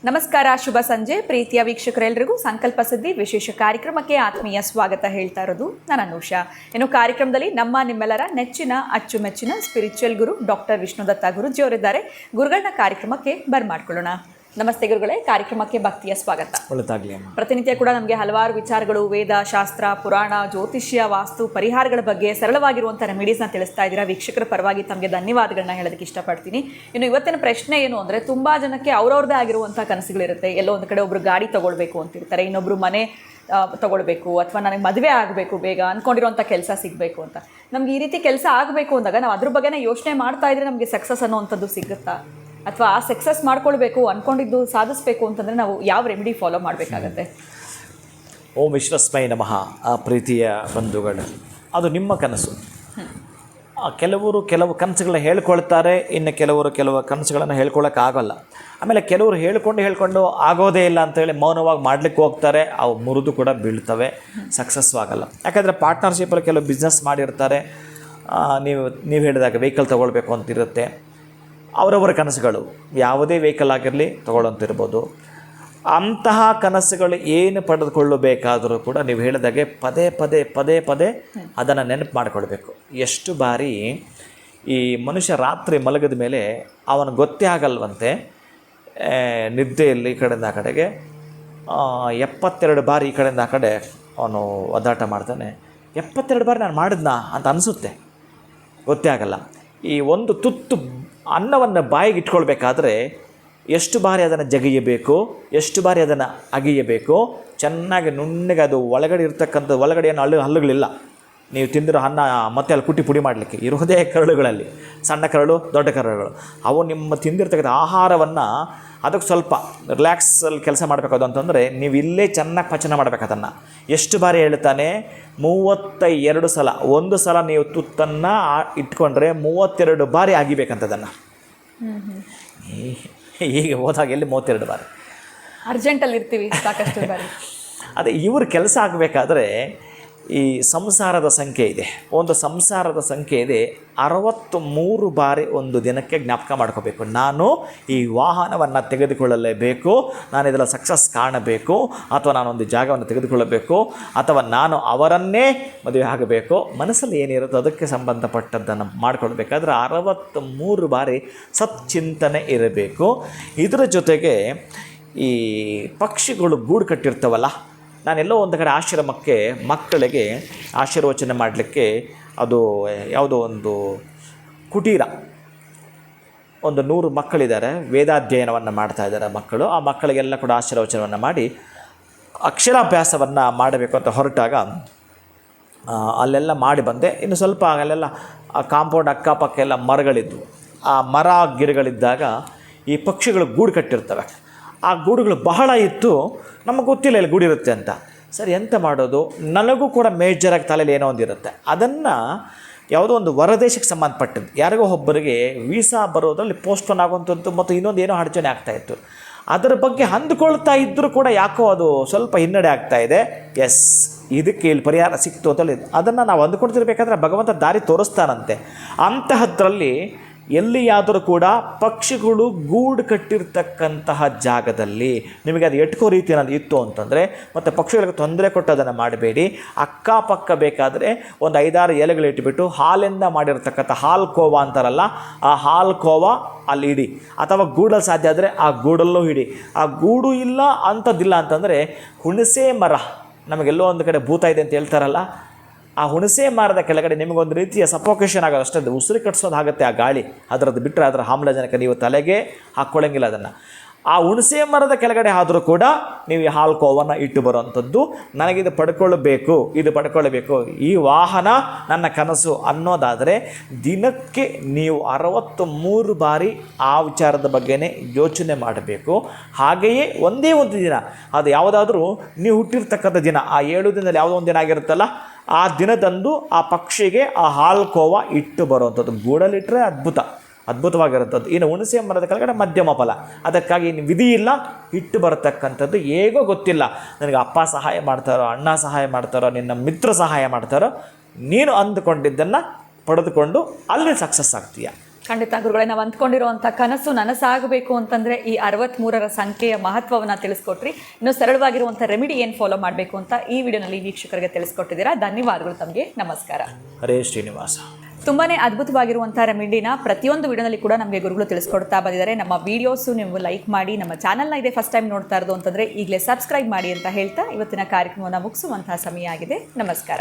ನಮಸ್ಕಾರ, ಶುಭ ಸಂಜೆ ಪ್ರೀತಿಯ ವೀಕ್ಷಕರೆಲ್ಲರಿಗೂ ಸಂಕಲ್ಪ ಸಿದ್ಧಿ ವಿಶೇಷ ಕಾರ್ಯಕ್ರಮಕ್ಕೆ ಆತ್ಮೀಯ ಸ್ವಾಗತ ಹೇಳ್ತಾ ಇರೋದು ನಾನು ಅನುಷಾ. ಇನ್ನು ಕಾರ್ಯಕ್ರಮದಲ್ಲಿ ನಿಮ್ಮೆಲ್ಲರ ನೆಚ್ಚಿನ ಅಚ್ಚುಮೆಚ್ಚಿನ ಸ್ಪಿರಿಚುವಲ್ ಗುರು ಡಾಕ್ಟರ್ ವಿಷ್ಣುದತ್ತ ಗುರುಜಿ ಅವರಿದ್ದಾರೆ. ಗುರುಗಳನ್ನ ಕಾರ್ಯಕ್ರಮಕ್ಕೆ ಬರ್ಮಾಡ್ಕೊಳ್ಳೋಣ. ನಮಸ್ತೆ ಗುರುಗಳೇ, ಕಾರ್ಯಕ್ರಮಕ್ಕೆ ಭಕ್ತಿಯ ಸ್ವಾಗತ. ಪ್ರತಿನಿತ್ಯ ಕೂಡ ನಮಗೆ ಹಲವಾರು ವಿಚಾರಗಳು, ವೇದ, ಶಾಸ್ತ್ರ, ಪುರಾಣ, ಜ್ಯೋತಿಷ್ಯ, ವಾಸ್ತು, ಪರಿಹಾರಗಳ ಬಗ್ಗೆ ಸರಳವಾಗಿರುವಂಥ ರೆಮಿಡೀಸ್ನ ತಿಳಿಸ್ತಾ ಇದ್ದೀರಾ. ವೀಕ್ಷಕರ ಪರವಾಗಿ ತಮಗೆ ಧನ್ಯವಾದಗಳನ್ನ ಹೇಳೋದಕ್ಕೆ ಇಷ್ಟಪಡ್ತೀನಿ. ಇನ್ನು ಇವತ್ತಿನ ಪ್ರಶ್ನೆ ಏನು ಅಂದರೆ, ತುಂಬ ಜನಕ್ಕೆ ಅವ್ರವ್ರದ್ದೇ ಆಗಿರುವಂಥ ಕನಸುಗಳಿರುತ್ತೆ. ಎಲ್ಲೋ ಒಂದು ಕಡೆ ಒಬ್ರು ಗಾಡಿ ತೊಗೊಳ್ಬೇಕು ಅಂತಿರ್ತಾರೆ, ಇನ್ನೊಬ್ರು ಮನೆ ತೊಗೊಳ್ಬೇಕು, ಅಥವಾ ನನಗೆ ಮದುವೆ ಆಗಬೇಕು, ಬೇಗ ಅಂದ್ಕೊಂಡಿರೋಂಥ ಕೆಲಸ ಸಿಗಬೇಕು ಅಂತ. ನಮ್ಗೆ ಈ ರೀತಿ ಕೆಲಸ ಆಗಬೇಕು ಅಂದಾಗ ನಾವು ಅದ್ರ ಬಗ್ಗೆನೇ ಯೋಚನೆ ಮಾಡ್ತಾ ಇದ್ರೆ ನಮಗೆ ಸಕ್ಸಸ್ ಅನ್ನೋವಂಥದ್ದು ಸಿಗುತ್ತಾ? ಅಥವಾ ಆ ಸಕ್ಸಸ್ ಮಾಡ್ಕೊಳ್ಬೇಕು, ಅಂದ್ಕೊಂಡಿದ್ದು ಸಾಧಿಸಬೇಕು ಅಂತಂದರೆ ನಾವು ಯಾವ ರೆಮಿಡಿ ಫಾಲೋ ಮಾಡಬೇಕಾಗತ್ತೆ? ಓಂ ವಿಶ್ವಸ್ಮೈ ನಮಃ. ಆ ಪ್ರೀತಿಯ ಬಂಧುಗಳು, ಅದು ನಿಮ್ಮ ಕನಸು. ಕೆಲವು ಕನಸುಗಳನ್ನ ಹೇಳ್ಕೊಳ್ತಾರೆ, ಇನ್ನು ಕೆಲವು ಕನಸುಗಳನ್ನು ಹೇಳ್ಕೊಳ್ಳೋಕ್ಕಾಗಲ್ಲ. ಆಮೇಲೆ ಕೆಲವರು ಹೇಳ್ಕೊಂಡು ಆಗೋದೇ ಇಲ್ಲ ಅಂತೇಳಿ ಮೌನವಾಗಿ ಮಾಡಲಿಕ್ಕೆ ಹೋಗ್ತಾರೆ, ಅವು ಮುರಿದು ಕೂಡ ಬೀಳ್ತವೆ, ಸಕ್ಸಸ್ಸು ಆಗಲ್ಲ. ಯಾಕಂದರೆ ಪಾರ್ಟ್ನರ್ಶಿಪ್ಪಲ್ಲಿ ಕೆಲವು ಬಿಸ್ನೆಸ್ ಮಾಡಿರ್ತಾರೆ. ನೀವು ಹೇಳಿದಾಗ ವೆಹಿಕಲ್ ತೊಗೊಳ್ಬೇಕು ಅಂತಿರುತ್ತೆ, ಅವರವರ ಕನಸುಗಳು ಯಾವುದೇ ವೆಹಿಕಲ್ ಆಗಿರಲಿ ತೊಗೊಳ್ಳೋಂತಿರ್ಬೋದು. ಅಂತಹ ಕನಸುಗಳು ಏನು ಪಡೆದುಕೊಳ್ಳಬೇಕಾದರೂ ಕೂಡ ನೀವು ಹೇಳಿದಾಗೆ ಪದೇ ಅದನ್ನು ನೆನಪು ಮಾಡಿಕೊಳ್ಬೇಕು. ಎಷ್ಟು ಬಾರಿ ಈ ಮನುಷ್ಯ ರಾತ್ರಿ ಮಲಗಿದ ಮೇಲೆ ಅವನು ಗೊತ್ತೇ ಆಗಲ್ವಂತೆ, ನಿದ್ದೆಯಲ್ಲಿ ಈ ಕಡೆಯಿಂದ ಆ ಕಡೆಗೆ 72 ಬಾರಿ ಈ ಕಡೆಯಿಂದ ಆ ಕಡೆ ಅವನು ಒದ್ದಾಟ ಮಾಡ್ತಾನೆ. 72 ಬಾರಿ ನಾನು ಮಾಡಿದ್ನಾ ಅಂತ ಅನಿಸುತ್ತೆ, ಗೊತ್ತೇ ಆಗಲ್ಲ. ಈ ಒಂದು ತುತ್ತು ಅನ್ನವನ್ನು ಬಾಯಿಗೆ ಇಟ್ಕೊಳ್ಬೇಕಾದ್ರೆ ಎಷ್ಟು ಬಾರಿ ಅದನ್ನು ಜಗಿಯಬೇಕು, ಎಷ್ಟು ಬಾರಿ ಅದನ್ನು ಅಗಿಯಬೇಕು, ಚೆನ್ನಾಗಿ ನುಣ್ಣಗೆ ಅದು ಒಳಗಡೆ ಇರ್ತಕ್ಕಂಥ ಒಳಗಡೆ ಏನು ಹಲ್ಲುಗಳಿಲ್ಲ. ನೀವು ತಿಂದಿರೋ ಅನ್ನ ಮತ್ತೆ ಅಲ್ಲಿ ಕುಟ್ಟಿ ಪುಡಿ ಮಾಡಲಿಕ್ಕೆ ಇರೋದೇ ಕರಳುಗಳಲ್ಲಿ, ಸಣ್ಣ ಕರಳು, ದೊಡ್ಡ ಕರಳುಗಳು. ಅವು ನಿಮ್ಮ ತಿಂದಿರ್ತಕ್ಕಂಥ ಆಹಾರವನ್ನು ಅದಕ್ಕೆ ಸ್ವಲ್ಪ ರಿಲ್ಯಾಕ್ಸಲ್ಲಿ ಕೆಲಸ ಮಾಡಬೇಕು ಅಂತಂದರೆ ನೀವು ಇಲ್ಲೇ ಚೆನ್ನಾಗಿ ಪಚನ ಮಾಡಬೇಕು. ಅದನ್ನು ಎಷ್ಟು ಬಾರಿ ಹೇಳ್ತಾನೆ? 32 ಸಲ. ಒಂದು ಸಲ ನೀವು ತುತ್ತನ್ನು ಇಟ್ಕೊಂಡ್ರೆ 32 ಬಾರಿ ಅಗಿಬೇಕಂತದನ್ನು. ಈಗ ಹೋದಾಗ ಎಲ್ಲಿ 32 ಬಾರಿ ಅರ್ಜೆಂಟಲ್ಲಿ ಇರ್ತೀವಿ ಸಾಕಷ್ಟು ಬಾರಿ. ಅದೇ ಇವ್ರ ಕೆಲಸ ಆಗಬೇಕಾದ್ರೆ ಈ ಸಂಸಾರದ ಸಂಖ್ಯೆ ಇದೆ, ಒಂದು ಸಂಸಾರದ ಸಂಖ್ಯೆ ಇದೆ. 63 ಬಾರಿ ಒಂದು ದಿನಕ್ಕೆ ಜ್ಞಾಪಕ ಮಾಡ್ಕೋಬೇಕು, ನಾನು ಈ ವಾಹನವನ್ನು ತೆಗೆದುಕೊಳ್ಳಲೇಬೇಕು, ನಾನು ಇದರ ಸಕ್ಸಸ್ ಕಾಣಬೇಕು, ಅಥವಾ ನಾನೊಂದು ಜಾಗವನ್ನು ತೆಗೆದುಕೊಳ್ಳಬೇಕು, ಅಥವಾ ನಾನು ಅವರನ್ನೇ ಮದುವೆ ಆಗಬೇಕು. ಮನಸ್ಸಲ್ಲಿ ಏನಿರುತ್ತೋ ಅದಕ್ಕೆ ಸಂಬಂಧಪಟ್ಟದ್ದನ್ನು ಮಾಡಿಕೊಳ್ಬೇಕಾದ್ರೆ 63 ಬಾರಿ ಸಚ್ಚಿಂತನೆ ಇರಬೇಕು. ಇದರ ಜೊತೆಗೆ ಈ ಪಕ್ಷಿಗಳು ಗೂಡು ಕಟ್ಟಿರ್ತವಲ್ಲ, ನಾನೆಲ್ಲೋ ಒಂದು ಕಡೆ ಆಶ್ರಮಕ್ಕೆ ಮಕ್ಕಳಿಗೆ ಆಶೀರ್ವಚನೆ ಮಾಡಲಿಕ್ಕೆ, ಅದು ಯಾವುದೋ ಒಂದು ಕುಟೀರ, ಒಂದು 100 ಮಕ್ಕಳಿದ್ದಾರೆ, ವೇದಾಧ್ಯಯನವನ್ನು ಮಾಡ್ತಾ ಇದ್ದಾರೆ ಮಕ್ಕಳು. ಆ ಮಕ್ಕಳಿಗೆಲ್ಲ ಕೂಡ ಆಶೀರ್ವಚನವನ್ನು ಮಾಡಿ ಅಕ್ಷರಾಭ್ಯಾಸವನ್ನು ಮಾಡಬೇಕು ಅಂತ ಹೊರಟಾಗ ಅಲ್ಲೆಲ್ಲ ಮಾಡಿ ಬಂದೆ. ಇನ್ನು ಸ್ವಲ್ಪ ಅಲ್ಲೆಲ್ಲ ಆ ಕಾಂಪೌಂಡ್ ಅಕ್ಕಪಕ್ಕ ಎಲ್ಲ ಮರಗಳಿದ್ವು. ಆ ಮರ ಗಿಡಗಳಿದ್ದಾಗ ಈ ಪಕ್ಷಿಗಳು ಗೂಡು ಕಟ್ಟಿರ್ತವೆ. ಆ ಗೂಡುಗಳು ಬಹಳ ಇತ್ತು, ನಮಗೆ ಗೊತ್ತಿಲ್ಲ ಇಲ್ಲಿ ಗೂಡಿರುತ್ತೆ ಅಂತ. ಸರಿ, ಎಂತ ಮಾಡೋದು? ನನಗೂ ಕೂಡ ಮೇಜರಾಗಿ ತಲೆಯಲ್ಲಿ ಏನೋ ಒಂದಿರುತ್ತೆ. ಅದನ್ನು ಯಾವುದೋ ಒಂದು ಹೊರದೇಶಕ್ಕೆ ಸಂಬಂಧಪಟ್ಟದ್ದು, ಯಾರಿಗೋ ಒಬ್ಬರಿಗೆ ವೀಸಾ ಬರೋದ್ರಲ್ಲಿ ಪೋಸ್ಟ್ಪೋನ್ ಆಗುವಂಥದ್ದು ಮತ್ತು ಇನ್ನೊಂದು ಏನೋ ಅಡಚಣೆ ಆಗ್ತಾಯಿತ್ತು. ಅದರ ಬಗ್ಗೆ ಅಂದುಕೊಳ್ತಾ ಇದ್ದರೂ ಕೂಡ ಯಾಕೋ ಅದು ಸ್ವಲ್ಪ ಹಿನ್ನಡೆ ಆಗ್ತಾಯಿದೆ. ಎಸ್, ಇದಕ್ಕೆ ಇಲ್ಲಿ ಪರಿಹಾರ ಸಿಕ್ತು ಅಂತೇಳಿ ಅದನ್ನು ನಾವು ಅಂದುಕೊಳ್ತಿರ್ಬೇಕಾದ್ರೆ ಭಗವಂತ ದಾರಿ ತೋರಿಸ್ತಾನಂತೆ. ಅಂತಹದ್ರಲ್ಲಿ ಎಲ್ಲಿಯಾದರೂ ಕೂಡ ಪಕ್ಷಿಗಳು ಗೂಡು ಕಟ್ಟಿರ್ತಕ್ಕಂತಹ ಜಾಗದಲ್ಲಿ ನಿಮಗೆ ಅದು ಎಟ್ಕೋ ರೀತಿ ಏನಾದ್ರು ಇತ್ತು ಅಂತಂದರೆ, ಮತ್ತು ಪಕ್ಷಿಗಳಿಗೆ ತೊಂದರೆ ಕೊಟ್ಟು ಅದನ್ನು ಮಾಡಬೇಡಿ. ಅಕ್ಕಪಕ್ಕ ಬೇಕಾದರೆ ಒಂದು 5-6 ಎಲೆಗಳು ಇಟ್ಬಿಟ್ಟು ಹಾಲಿಂದ ಮಾಡಿರ್ತಕ್ಕಂಥ ಹಾಲು ಕೋವಾ ಅಂತಾರಲ್ಲ, ಆ ಹಾಲು ಕೋವಾ ಅಲ್ಲಿ ಇಡಿ, ಅಥವಾ ಗೂಡಲ್ಲಿ ಸಾಧ್ಯ ಆದರೆ ಆ ಗೂಡಲ್ಲೂ ಇಡಿ. ಆ ಗೂಡು ಇಲ್ಲ ಅಂಥದ್ದಿಲ್ಲ ಅಂತಂದರೆ ಹುಣಸೆ ಮರ, ನಮಗೆಲ್ಲೋ ಒಂದು ಕಡೆ ಭೂತ ಇದೆ ಅಂತ ಹೇಳ್ತಾರಲ್ಲ, ಆ ಹುಣಸೆ ಮರದ ಕೆಳಗಡೆ ನಿಮಗೊಂದು ರೀತಿಯ ಸಫೋಕೇಷನ್ ಆಗೋದು, ಅಷ್ಟೇ ಉಸಿರು ಕಟ್ಸೋದು ಆಗುತ್ತೆ ಆ ಗಾಳಿ. ಅದರದ್ದು ಬಿಟ್ಟರೆ ಅದರ ಆಮ್ಲಜನಕ ನೀವು ತಲೆಗೆ ಹಾಕ್ಕೊಳ್ಳೋಂಗಿಲ್ಲ ಅದನ್ನು. ಆ ಹುಣಸೆ ಮರದ ಕೆಳಗಡೆ ಆದರೂ ಕೂಡ ನೀವು ಈ ಹಾಲು ಕೋವನ್ನು ಇಟ್ಟು ಬರುವಂಥದ್ದು. ನನಗಿದು ಪಡ್ಕೊಳ್ಳಬೇಕು, ಈ ವಾಹನ ನನ್ನ ಕನಸು ಅನ್ನೋದಾದರೆ ದಿನಕ್ಕೆ ನೀವು 63 ಬಾರಿ ಆ ವಿಚಾರದ ಬಗ್ಗೆನೇ ಯೋಚನೆ ಮಾಡಬೇಕು. ಹಾಗೆಯೇ ಒಂದೇ ಒಂದು ದಿನ, ಅದು ಯಾವುದಾದ್ರೂ ನೀವು ಹುಟ್ಟಿರ್ತಕ್ಕಂಥ ದಿನ, ಆ 7 ದಿನದಲ್ಲಿ ಯಾವುದೋ ಒಂದು ದಿನ ಆಗಿರುತ್ತಲ್ಲ, ಆ ದಿನದಂದು ಆ ಪಕ್ಷಿಗೆ ಆ ಹಾಲು ಕೋವ ಇಟ್ಟು ಬರುವಂಥದ್ದು. ಗೂಡಲ್ಲಿಟ್ಟರೆ ಅದ್ಭುತವಾಗಿರುವಂಥದ್ದು. ಇನ್ನು ಹುಣಸೆ ಮರದ ಕೆಳಗಡೆ ಮಧ್ಯಮ ಫಲ, ಅದಕ್ಕಾಗಿ ಇನ್ನು ವಿಧಿ ಇಲ್ಲ, ಇಟ್ಟು ಬರತಕ್ಕಂಥದ್ದು. ಹೇಗೋ ಗೊತ್ತಿಲ್ಲ, ನನಗೆ ಅಪ್ಪ ಸಹಾಯ ಮಾಡ್ತಾರೋ, ಅಣ್ಣ ಸಹಾಯ ಮಾಡ್ತಾರೋ, ನಿನ್ನ ಮಿತ್ರ ಸಹಾಯ ಮಾಡ್ತಾರೋ, ನೀನು ಅಂದುಕೊಂಡಿದ್ದನ್ನು ಪಡೆದುಕೊಂಡು ಅಲ್ಲಿ ಸಕ್ಸಸ್ ಆಗ್ತೀಯ. ಖಂಡಿತ ಗುರುಗಳೇ, ನಾವು ಅಂದ್ಕೊಂಡಿರುವಂಥ ಕನಸು ನನಸಾಗಬೇಕು ಅಂತಂದರೆ ಈ 63ರ ಸಂಖ್ಯೆಯ ಮಹತ್ವವನ್ನು ತಿಳಿಸ್ಕೊಟ್ರಿ. ಇನ್ನು ಸರಳವಾಗಿರುವಂಥ ರೆಮಿಡಿ ಏನು ಫಾಲೋ ಮಾಡಬೇಕು ಅಂತ ಈ ವಿಡಿಯೋನಲ್ಲಿ ವೀಕ್ಷಕರಿಗೆ ತಿಳಿಸ್ಕೊಟ್ಟಿದ್ದೀರಾ. ಧನ್ಯವಾದಗಳು ತಮಗೆ. ನಮಸ್ಕಾರ. ಹರೇ ಶ್ರೀನಿವಾಸ. ತುಂಬಾ ಅದ್ಭುತವಾಗಿರುವಂಥ ರೆಮಿಡಿನ ಪ್ರತಿಯೊಂದು ವಿಡಿಯೋನಲ್ಲಿ ಕೂಡ ನಮಗೆ ಗುರುಗಳು ತಿಳಿಸ್ಕೊಡ್ತಾ ಬಂದಿದ್ದಾರೆ. ನಮ್ಮ ವೀಡಿಯೋಸು ನೀವು ಲೈಕ್ ಮಾಡಿ, ನಮ್ಮ ಚಾನಲ್ನ ಇದೆ ಫಸ್ಟ್ ಟೈಮ್ ನೋಡ್ತಾ ಇರೋದು ಅಂತಂದರೆ ಈಗಲೇ ಸಬ್ಸ್ಕ್ರೈಬ್ ಮಾಡಿ ಅಂತ ಹೇಳ್ತಾ ಇವತ್ತಿನ ಕಾರ್ಯಕ್ರಮವನ್ನು ಮುಗಿಸುವಂತಹ ಸಮಯ ಆಗಿದೆ. ನಮಸ್ಕಾರ.